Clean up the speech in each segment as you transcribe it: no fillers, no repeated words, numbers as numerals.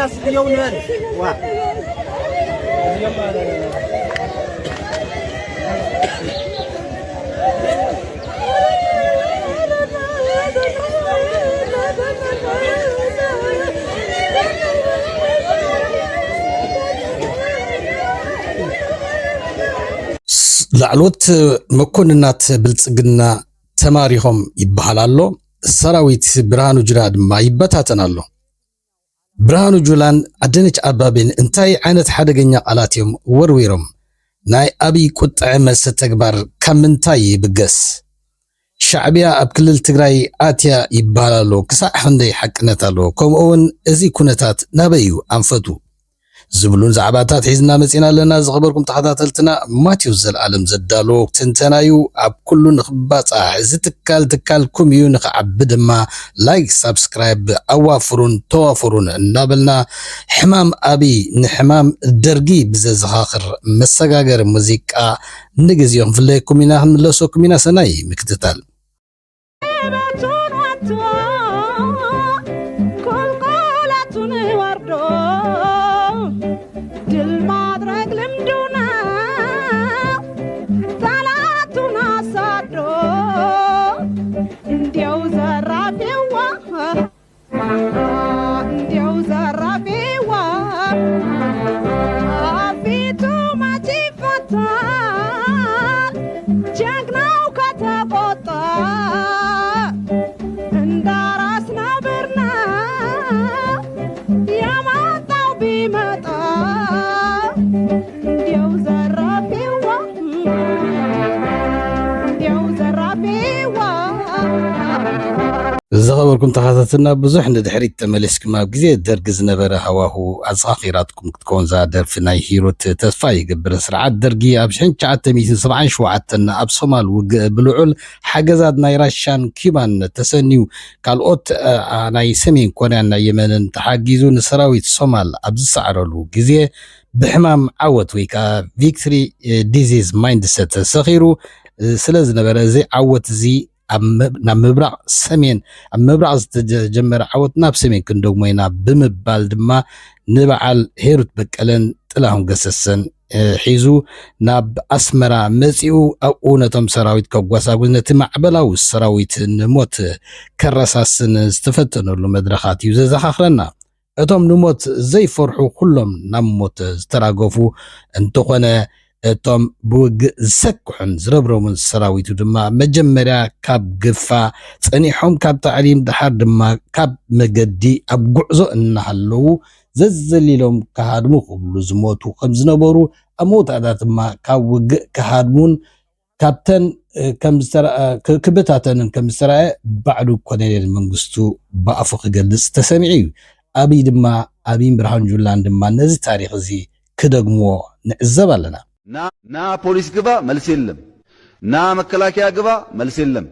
خلاص يوم هذا واه ላዕሎት መኮንናት ብልጽግና ተማሪሆም ይባላሉ ሰራዊት ብርሃኑ ጁላ ድማ ይበታተናሉ ብርሃኑ ጁላን አደነች አባቤን እንታይ አይነት ሓደገኛ ቃላትዮም ወርዊሮም ናይ አብይ ቁጥዕ መልስ ተግባር ከምንታይ ይብገስ ሻዕቢያ ኣብ ክልል ትግራይ አትያ ይባላሉ ክሳዕ ክንደይ ሓቅነት አሎ ከምኡውን እዚ ኩነታት ናበዩ አንፈቱ ዝብሉን ዛዕባታት ሒዝና መጽና ለና ዝኸበርኩም ተኸታተልትና ማቴዎስ ዘለዓለም ዘዳሎ ትንተናዩ ኣብ ኩሉ ንኽባጻሕ እዚ ትካልኩም እዩ ንኽዓቢ ድማ ላይክ ሰብስክራይብ ኣዋፍሩን ተዋፍሩን እናበልና ሕማም አብይ ንሕማም ደርጊ ብዘዘኻኽር መሰጋገር ሙዚቃ ንግዚኦም ፍለይኩም ኢና ክንምለሰኩም ኢና ሰናይ ምክትታል زغبركم تخاطتنا بزح ندحريت تملسكم ኣብ ግዜ ደርግ ዝነበረ ሃዋሁ ኣዝኻኺራትኩም ክትኮን ዛደር ፍናይ ሂሮት ተስፋ ይገብር ስርዓት ደርጊ ኣብ 1977 ኣብ ሶማል ውግእ ብልዑል ሓገዛት ናይ ራሻን ኪባን ተሰኒዩ ካልኦት ናይ ሰሜን ኮርያን ናይ የመንን ተሓጊዙ ንሰራዊት ሶማል ኣብ ዝሰዓረሉ ግዜ ብሕማም ዓወት ወይ ከዓ ቪክትሪ ዲዚዝ ማይንድሰት ሰኺሩ ስለዝነበረ እዚ ዓወት እዚ ናብ ምብራቅ ሰሜን ኣብ ምብራቅ ዝተጀመረ ዓወት ናብ ሰሜን ክንደግሞይና ብምባል ድማ ንበዓል ሄሩት በቀለን ጥላሁን ገሰሰን ሒዙ ናብ ኣስመራ መጺኡ ኣብኡ ነቶም ሰራዊት ከጓሳጉዝ ነቲ ማዕበላዊ ሰራዊት ንሞት ከረሳስን ዝተፈተነሉ መድረኻት እዩ ዘዘኻኽረና እቶም ንሞት ዘይፈርሑ ኩሎም ናብ ሞት ዝተራገፉ እንተኾነ እቶም ብውግእ ዝሰክሑን ዝረብረሙን ሰራዊቱ ድማ መጀመርያ ካብ ግፋ ጸኒሖም ካብ ታዕሊም ድሓር ድማ ካብ መገዲ ኣብ ጉዕዞ እናሃለዉ ዘዘሊሎም ከሃድሙ ክብሉ ዝሞቱ ከም ዝነበሩ ኣብ መውታዕታት ድማ ካብ ውግእ ከሃድሙን ካብተን ክብታተንን ከም ዝተረኣየ ባዕሉ ኮሎኔል መንግስቱ ብኣፉ ክገልጽ ተሰሚዑ እዩ አብይ ድማ አብይ ብርሃኑ ጁላን ድማ ነዚ ታሪክ እዚ ክደግሞ ንዕዘብ ኣለና ና ፖሊስ ግባ መልስ የለም ና መከላከያ ግባ መልስ የለም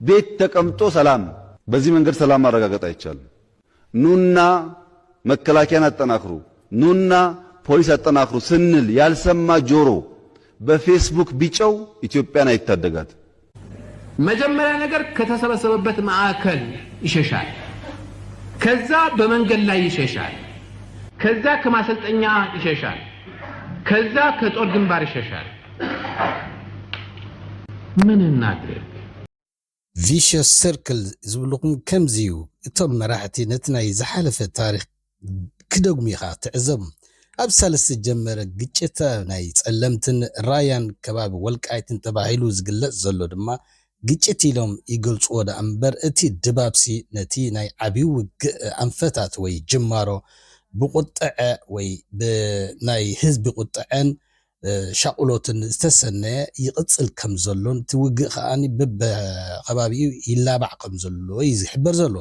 ቤት ተቀምጦ ሰላም በዚህ መንገድ ሰላም ማረጋገጥ አይቻልም ኑና መከላከያን አጠናክሩ ኑና ፖሊስ አጠናክሩ ስንል ያልሰማ ጆሮ በፌስቡክ ቢጨው ኢትዮጵያን አይታደጋት መጀመሪያ ነገር ከተሰበሰበበት ማዕከል ይሸሻል ከዛ በመንገድ ላይ ይሸሻል ከዛ ከማሰልጠኛ ይሸሻል ከዛ ከጦር ግንባር ይሸሻል ምን እናድርግ ቪሽየስ ሰርክል ዝብሉኩም ከምዚዩ እቶም መራሕቲ ነቲ ናይ ዝሓለፈ ታሪክ ክደግሙ ኢኻ ትዕዘቡ ኣብ ሳልስ ጀመረ ግጭት ናይ ጸለምትን ራያን ከባቢ ወልቃይትን ተባሂሉ ዝግለጽ ዘሎ ድማ ግጭት ኢሎም ይገልጽዎ ዳ እምበር እቲ ድባብሲ ነቲ ናይ ዓብይ ውግእ አንፈታት ወይ ጅማሮ ብቁጥዕ ወይ ብናይ ህዝቢ ቁጥዕን ሻቁሎትን ዝተሰነየ ይቅጽል ከም ዘሎን ትውግእ ከኣኒ በከባቢኡ ይላባዕ ከም ዘሎ ይዝሕበር ዘሎ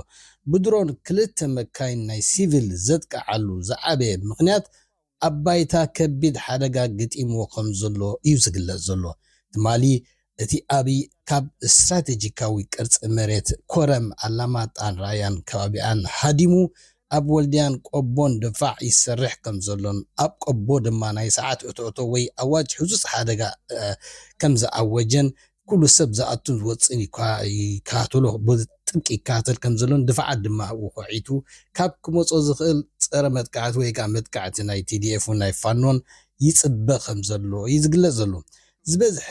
ብድሮን ክልተ መካይን ናይ ሲቪል ዘጥቃዓሉ ዝዓበየ ምክንያት ኣባይታ ከቢድ ሓደጋ ገጢምዎ ከም ዘሎ እዩ ዝግለጽ ዘሎ ትማሊ እቲ አብይ ካብ ስትራቴጂካዊ ቅርጽ መሬት ኮረም ኣላማጣን ራያን ከባቢያን ሃዲሙ ኣብ ወልዲያን ቆቦን ድፋዕ ይሰርሕ ከም ዘሎን ኣብ ቆቦ ድማ ናይ ሰዓት እቶቶ ወይ ኣዋጅ ሕዙፅ ሓደጋ ከም ዝኣወጀን ኩሉ ሰብ ዝኣቱን ዝወፅን ይካተሎ ብጥብቂ ይከታተል ከም ዘሎን ድፍዓት ድማ ውቑዒቱ ካብ ክመጾ ዝኽእል ፀረ መጥቃዕቲ ወይ ከዓ መጥቃዕቲ ናይ TDF ናይ ፋኖን ይጽበ ከም ዘሎ ይዝግለጽ ዘሎ ዝበዝሐ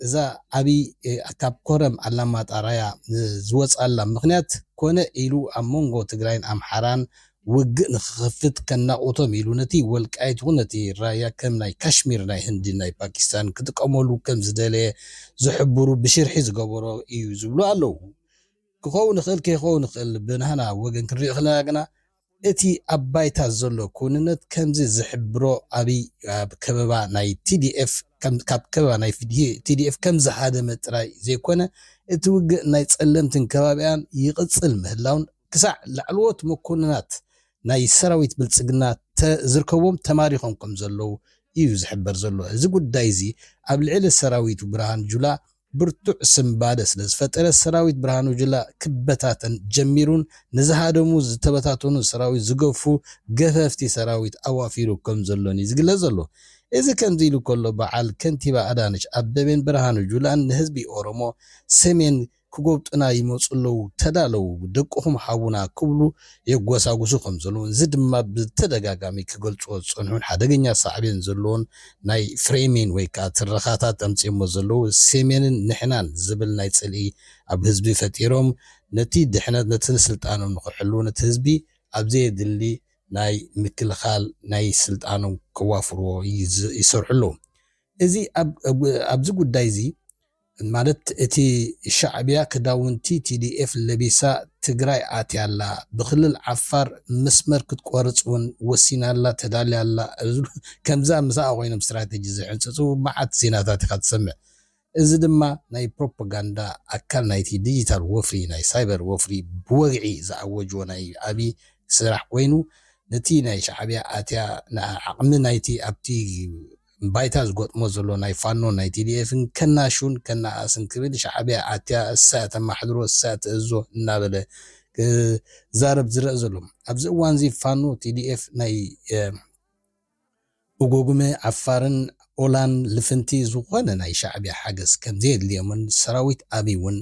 እዛ ዓብይ ካብ ኮረም ኣላማጣ ራያ ዝወጻላ ምክንያት ኮነ ኢሉ ኣብ መንጎ ትግራይን ኣምሓራን ውግእ ንክኽፍት ከናቁቶም ኢሉ ነቲ ወልቃይት ነቲ ራያ ከም ናይ ካሽሚር ናይ ህንዲ ናይ ፓኪስታን ክጥቀመሉ ከም ዝደለየ ዝሕብሩ ብሽርሒ ዝገበሮ እዩ ዝብሉ ኣለዉ ክኸውን ንኽእል ከይኸውን ንኽእል ብናህና ወገን ክንሪኦ ከለና ግና እቲ ኣብ ባይታ ዘሎ ኩንነት ከምዚ ዝሕብሮ ዓብይ ኣብ ከበባ ናይ TDF ካብ ከበባ ናይ TDF ከም ዝሃደመ ጥራይ ዘይኮነ እቲ ውግእ ናይ ጸለምትን ከባቢያን ይቕጽል ምህላውን ክሳዕ ላዕለዎት መኮንናት ናይ ሰራዊት ብልጽግና ዝርከቦም ተማሪኾም ከም ዘለዉ እዩ ዝሕበር ዘሎ እዚ ጉዳይ እዚ ኣብ ልዕሊ ሰራዊቱ ብርሃን ጁላ ብርቱዕ ስምባደ ስለ ዝፈጠረ ሰራዊት ብርሃኑ ጁላ ክበታተን ጀሚሩን ንዝሃደሙ ዝተበታተኑ ሰራዊት ዝገፉ ገፈፍቲ ሰራዊት ኣዋፊሩ ከም ዘሎን ዝግለጽ ዘሎ እዚ ከምዚ ኢሉ ከሎ በዓል ከንቲባ ኣዳነች ኣበበን ብርሃኑ ጁላን ንህዝቢ ኦሮሞ ሰሜን ክጎብጡና ይመጹለው ተዳለው ደቅኹም ሓውና ክብሉ የጓሳጉሱ ከም ዘለውን እዚ ድማ ብተደጋጋሚ ክገልጽዎ ዝጸንሑን ሓደገኛ ሳዕቤን ዘለውን ናይ ፍሬሚን ወይ ከዓ ትረኻታት ኣምጺሞ ዘለው ሰሜንን ንሕናን ዝብል ናይ ጽልኢ ኣብ ህዝቢ ፈጢሮም ነቲ ድሕነት ነቲ ስልጣኖም ንኽሕሉ ነቲ ህዝቢ ኣብ ዘየድሊ ናይ ምክልኻል ናይ ስልጣኖም ክዋፍርዎ ይሰርሕሉ እዚ ኣብዚ ጉዳይ እዚ ማለት እቲ ሻዕብያ ክዳውንቲ TDF ለቢሳ ትግራይ ኣትያላ ብክልል ዓፋር መስመር ክትቆርጽውን ወሲናላ ተዳልያላ ከምዛ ምሳኣ ኮይኖም ስትራቴጂ ዝሕንጽጹ መዓት ዜናታት ኢኻ ትሰምዕ እዚ ድማ ናይ ፕሮፓጋንዳ ኣካል ናይቲ ዲጂታል ወፍሪ ናይ ሳይበር ወፍሪ ብወግዒ ዝዓወጅዎ ናይ ዓብይ ስራሕ ኮይኑ ነቲ ናይ ሻዕብያ ኣትያ ዓቕሚ ናይቲ ኣብቲ ባይታ ዝገጥሞ ዘሎ ናይ ፋኖ ናይ TDF ከናሹን ከናኣስን ክብል ሻዕብያ ኣትያ እሳተ ማሕድሮ እሳተ እዞ እናበለ ዛረብ ዝረአ ዘሎ ኣብዚ እዋን እዚ ፋኖ TDF ናይ እጎጉመ ዓፋርን ኦላን ልፍንቲ ዝኾነ ናይ ሻዕብያ ሓገዝ ከም ዘየድልዮምን ሰራዊት ኣብይውን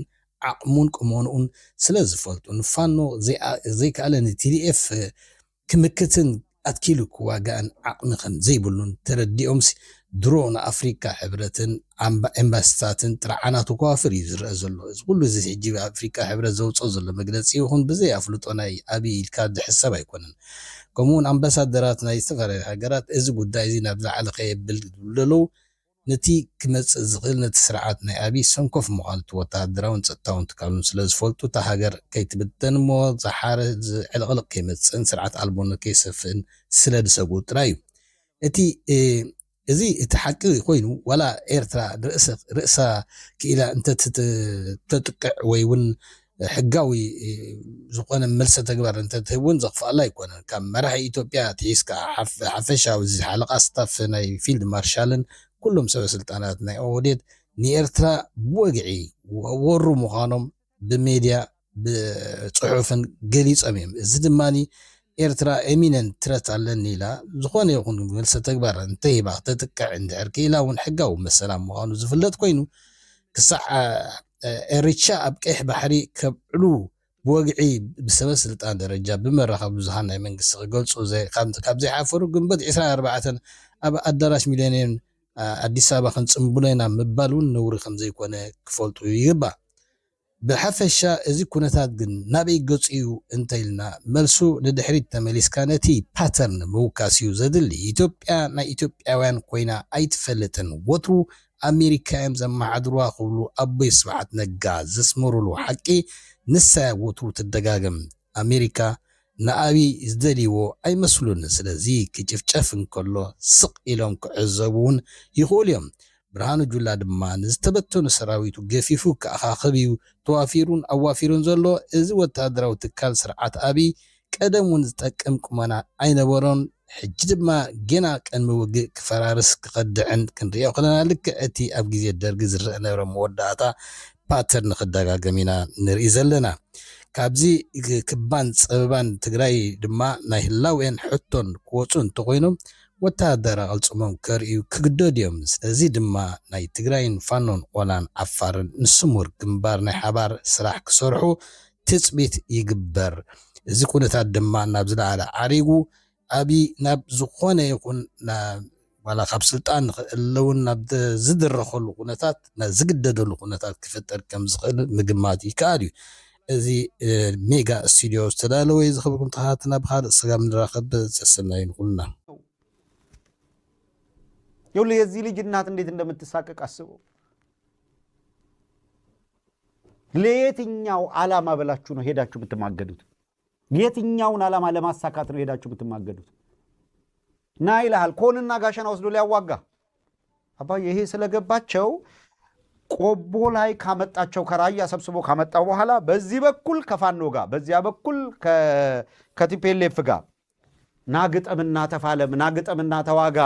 ዓቕሙን ቁመኑን ስለ ዝፈልጡን ፋኖ ዘይከኣለን TDF ክምክትን ኣትኪሉ ክዋጋእን ዓቕሚ ከም ዘይብሉን ተረዲኦምሲ ድሮ ንኣፍሪካ ሕብረትን ኤምባሲታትን ጥራዓናቱ ከዋፍር እዩ ዝረአ ዘሎ እዚ ኩሉ እዚ ሕጂ ኣፍሪካ ሕብረት ዘውፅኦ ዘሎ መግለፂ ይኹን ብዘይ ኣፍልጦ ናይ ኣብይ ኢልካ ዝሕሰብ ኣይኮነን ከምኡውን ኣምባሳደራት ናይ ዝተፈላለዩ ሃገራት እዚ ጉዳይ እዚ ናብ ላዕሊ ከየብል ዝብለለው ነቲ ክመፅእ ዝኽእል ነቲ ስርዓት ናይ ኣብይ ሰንኮፍ ምዃኑ ወታደራውን ፀጥታውን ትካሉን ስለ ዝፈልጡ እታ ሃገር ከይትብተን እሞ ዝሓረ ዕልቕልቕ ከይመፅእን ስርዓት ኣልቦነት ከይሰፍእን ስለ ዝሰግኡ ጥራይ እዩ እቲ እዚ እቲ ሓቂ ኮይኑ ዋላ ኤርትራ ርእሳ ክኢላ እንተትጥቅዕ ወይ እውን ሕጋዊ ዝኾነ መልሰ ተግባር እንተትህውን ዘኽፍኣላ ኣይኮነን ካብ መራሒ ኢትዮጵያ ትሒዝካ ሓፈሻዊ ሓለቓ ስታፍ ናይ ፊልድ ማርሻልን ኩሎም ሰበስልጣናት ናይ ኦህዴድ ንኤርትራ ብወግዒ ወሩ ምዃኖም ብሜድያ ብፅሑፍን ገሊፆም እዮም እዚ ድማኒ ኤርትራ ኤሚነንት ትረት ኣለኒ ኢላ ዝኾነ ይኹን መልሰ ተግባር እንተሂባ ተጥቅዕ እንድሕር ክኢላ እውን ሕጋዊ መሰላም ምዃኑ ዝፍለጥ ኮይኑ ክሳዕ ኤሪቻ ኣብ ቀይሕ ባሕሪ ከብዕሉ ብወግዒ ብሰበስልጣን ደረጃ ብመራኸቢ ብዙሃን ናይ መንግስቲ ክገልፁ ካብ ዘይሓፈሩ ግንቦት 24 ኣብ ኣዳራሽ ሚሌኒየም ኣዲስ ኣበባ ክንፅምብሎ ኢና ምባል እውን ነውሪ ከም ዘይኮነ ክፈልጡ ይግባእ ብሓፈሻ እዚ ኩነታት ግን ናበይ ገፁ እዩ እንተኢልና መልሱ ንድሕሪት ተመሊስካ ነቲ ፓተርን ምውካስ እዩ ዘድሊ ኢትዮጵያ ናይ ኢትዮጵያውያን ኮይና ኣይትፈልጥን ወትሩ ኣሜሪካ እዮም ዘመሓድርዋ ክብሉ ኣቦይ ስብሓት ነጋ ዘስመሩሉ ሓቂ ንሳ ወትሩ ትደጋገም ኣሜሪካ ንኣብይ ዝደልይዎ ኣይመስሉን ስለዚ ክጭፍጨፍ እንከሎ ስቕ ኢሎም ክዕዘቡ እውን ይኽእሉ እዮም ብርሃኑ ጁላ ድማ ንዝተበተኑ ሰራዊቱ ገፊፉ ከኣኻኽብ እዩ ተዋፊሩን ኣዋፊሩን ዘሎ እዚ ወታደራዊ ትካል ስርዓት ኣብይ ቀደሙን ዝጠቅም ቁመና ኣይነበሮን ሕጂ ድማ ገና ቀንሚ ውግእ ክፈራርስ ክኸድዕን ክንሪኦ ከለና ልክዕ እቲ ኣብ ግዜ ደርጊ ዝረአ ነበረ መወዳእታ ፓተርን ክደጋገም ኢና ንርኢ ዘለና ካብዚ ክባን ፀበባን ትግራይ ድማ ናይ ህላውያን ሕቶን ክወፁ እንተኮይኖም ወታደራ ቅልፅሞም ከርእዩ ክግደዱ እዮም ስለዚ ድማ ናይ ትግራይን ፋኖን ኦላን ዓፋርን ንስሙር ግንባር ናይ ሓባር ስራሕ ክሰርሑ ትጽቢት ይግበር እዚ ኩነታት ድማ ናብ ዝለዓለ ዓሪጉ አቢ ናብ ዝኾነ ይኹን ዋላ ካብ ስልጣን ክእለውን ናብ ዝድረኸሉ ኩነታት ዝግደደሉ ኩነታት ክፍጠር ከም ዝኽእል ምግማት ይከኣል እዩ እዚ ሜጋ ስቱዲዮ ዝተዳለወ ዝኽብርኩም ተኸታተልና ብካልእ ስጋም ንራኸብ ዘሰናይ ይሁንና ይኸውልህ የዚህ ልጅ እናት እንዴት እንደምትሳቀቅ አስበው ለየትኛው ዓላማ ብላችሁ ነው ሄዳችሁ የምትማገዱት የትኛውን ዓላማ ለማሳካት ነው ሄዳችሁ የምትማገዱት ና ይልሃል ኮንና ጋሸና ወስዶ ሊያዋጋ አባዬ ይሄ ስለገባቸው ቆቦ ላይ ካመጣቸው ከራያ ሰብስቦ ካመጣው በኋላ በዚህ በኩል ከፋኖ ጋር በዚያ በኩል ከቲፒኤልኤፍ ጋር ናግጠምና ተፋለም ናግጠምና ተዋጋ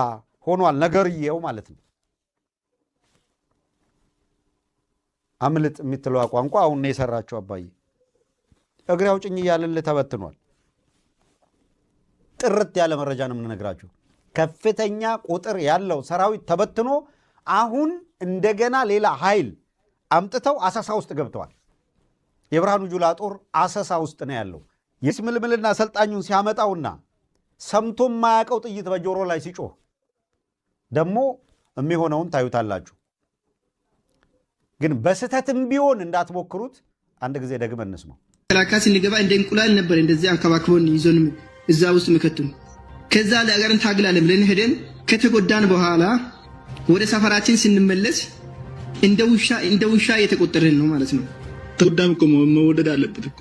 ሆኗል ነገርየው ማለት ነው አምልጥ የሚትለው ቋንቋ አሁን ነው የሰራቸው አባዬ እግሬ አውጭኝ እያለለ ተበትኗል ጥርት ያለ መረጃ ነው የምንነግራችሁ ከፍተኛ ቁጥር ያለው ሰራዊት ተበትኖ አሁን እንደገና ሌላ ኃይል አምጥተው አሰሳ ውስጥ ገብተዋል የብርሃኑ ጁላ ጦር አሰሳ ውስጥ ነው ያለው ይስምልምልና ሰልጣኙን ሲያመጣውና ሰምቶ ማያቀው ጥይት በጆሮ ላይ ሲጮህ ደሞ የሚሆነውን ታዩታላችሁ ግን በስተትም ቢሆን እንዳትሞክሩት አንድ ጊዜ ደግመን እንስማው ተላካስ እንገባ እንደ እንቁላል ነበር እንደዚህ አንከባክቦን ይዞን እዛ ውስጥ መከቱን ከዛ ለአገርን ታግላለን ብለን ሄደን ከተጎዳን በኋላ ወደ ሰፈራችን ስንመለስ እንደ ውሻ እየተቆጠረን ነው ማለት ነው ተጎዳም እኮ መወደድ አለበት እኮ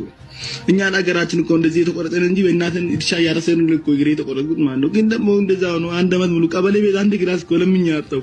እኛን አገራችን እኮ እንደዚህ የተቆረጠን እንጂ በእናትን እርሻ ያረሰን እኮ ግሬ የተቆረጡት ማለት ነው ግን ደግሞ እንደዛው ነው አንድ አመት ሙሉ ቀበሌ ቤት አንድ ግራስ እኮ ለምኛ አጣው